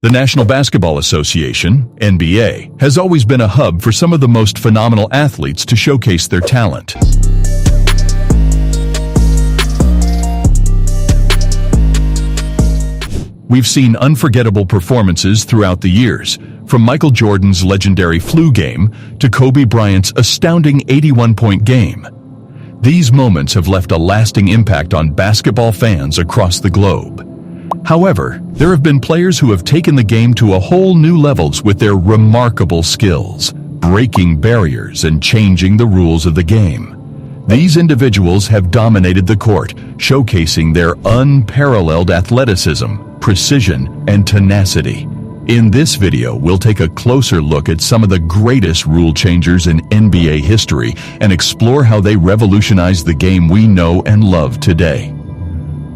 The National Basketball Association, NBA, has always been a hub for some of the most phenomenal athletes to showcase their talent. We've seen unforgettable performances throughout the years, from Michael Jordan's legendary flu game to Kobe Bryant's astounding 81-point game. These moments have left a lasting impact on basketball fans across the globe. However, there have been players who have taken the game to a whole new levels with their remarkable skills, breaking barriers and changing the rules of the game. These individuals have dominated the court, showcasing their unparalleled athleticism, precision, and tenacity. In this video, we'll take a closer look at some of the greatest rule changers in NBA history and explore how they revolutionized the game we know and love today.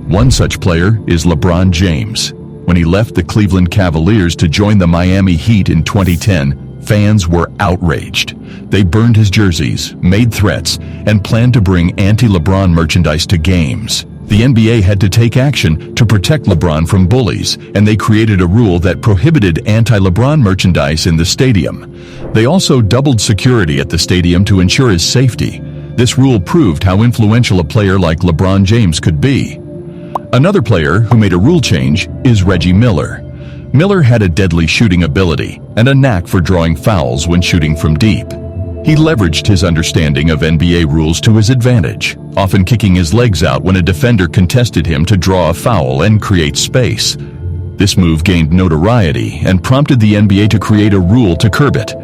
One such player is LeBron James. When he left the Cleveland Cavaliers to join the Miami Heat in 2010, fans were outraged. They burned his jerseys, made threats, and planned to bring anti-LeBron merchandise to games. The NBA had to take action to protect LeBron from bullies, and they created a rule that prohibited anti-LeBron merchandise in the stadium. They also doubled security at the stadium to ensure his safety. This rule proved how influential a player like LeBron James could be. Another player who made a rule change is Reggie Miller. Miller had a deadly shooting ability and a knack for drawing fouls when shooting from deep. He leveraged his understanding of NBA rules to his advantage, often kicking his legs out when a defender contested him to draw a foul and create space. This move gained notoriety and prompted the NBA to create a rule to curb it.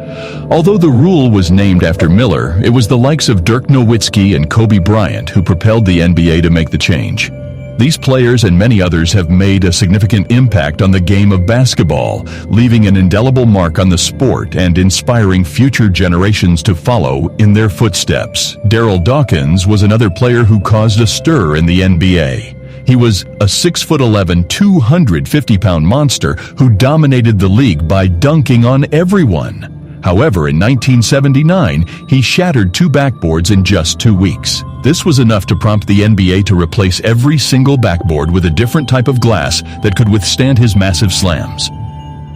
Although the rule was named after Miller, it was the likes of Dirk Nowitzki and Kobe Bryant who propelled the NBA to make the change. These players and many others have made a significant impact on the game of basketball, leaving an indelible mark on the sport and inspiring future generations to follow in their footsteps. Darryl Dawkins was another player who caused a stir in the NBA. He was a 6'11", 250-pound monster who dominated the league by dunking on everyone. However, in 1979, he shattered 2 backboards in just 2 weeks. This was enough to prompt the NBA to replace every single backboard with a different type of glass that could withstand his massive slams.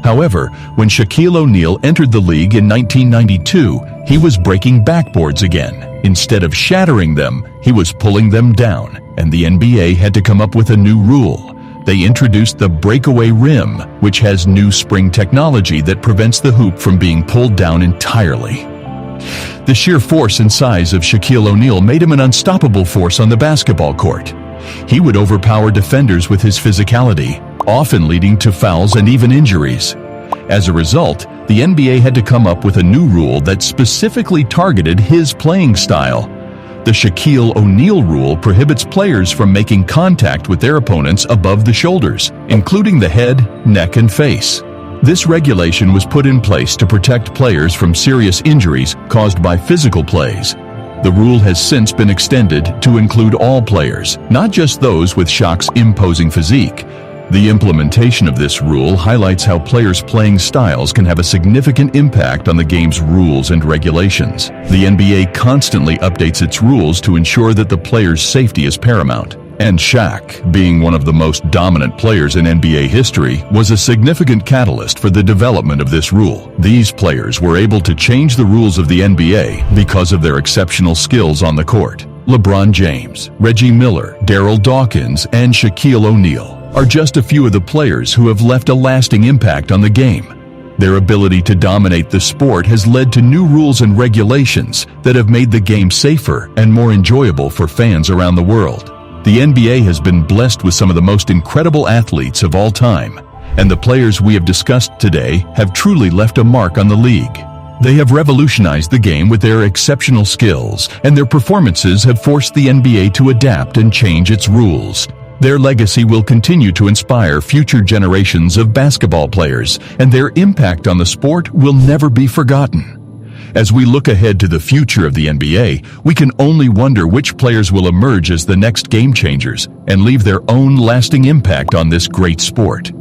However, when Shaquille O'Neal entered the league in 1992, he was breaking backboards again. Instead of shattering them, he was pulling them down, and the NBA had to come up with a new rule. They introduced the breakaway rim, which has new spring technology that prevents the hoop from being pulled down entirely. The sheer force and size of Shaquille O'Neal made him an unstoppable force on the basketball court. He would overpower defenders with his physicality, often leading to fouls and even injuries. As a result, the NBA had to come up with a new rule that specifically targeted his playing style. The Shaquille O'Neal rule prohibits players from making contact with their opponents above the shoulders, including the head, neck, and face. This regulation was put in place to protect players from serious injuries caused by physical plays. The rule has since been extended to include all players, not just those with Shaq's imposing physique. The implementation of this rule highlights how players' playing styles can have a significant impact on the game's rules and regulations. The NBA constantly updates its rules to ensure that the player's safety is paramount. And Shaq, being one of the most dominant players in NBA history, was a significant catalyst for the development of this rule. These players were able to change the rules of the NBA because of their exceptional skills on the court. LeBron James, Reggie Miller, Darryl Dawkins, and Shaquille O'Neal are just a few of the players who have left a lasting impact on the game. Their ability to dominate the sport has led to new rules and regulations that have made the game safer and more enjoyable for fans around the world. The NBA has been blessed with some of the most incredible athletes of all time, and the players we have discussed today have truly left a mark on the league. They have revolutionized the game with their exceptional skills, and their performances have forced the NBA to adapt and change its rules. Their legacy will continue to inspire future generations of basketball players, and their impact on the sport will never be forgotten. As we look ahead to the future of the NBA, we can only wonder which players will emerge as the next game changers and leave their own lasting impact on this great sport.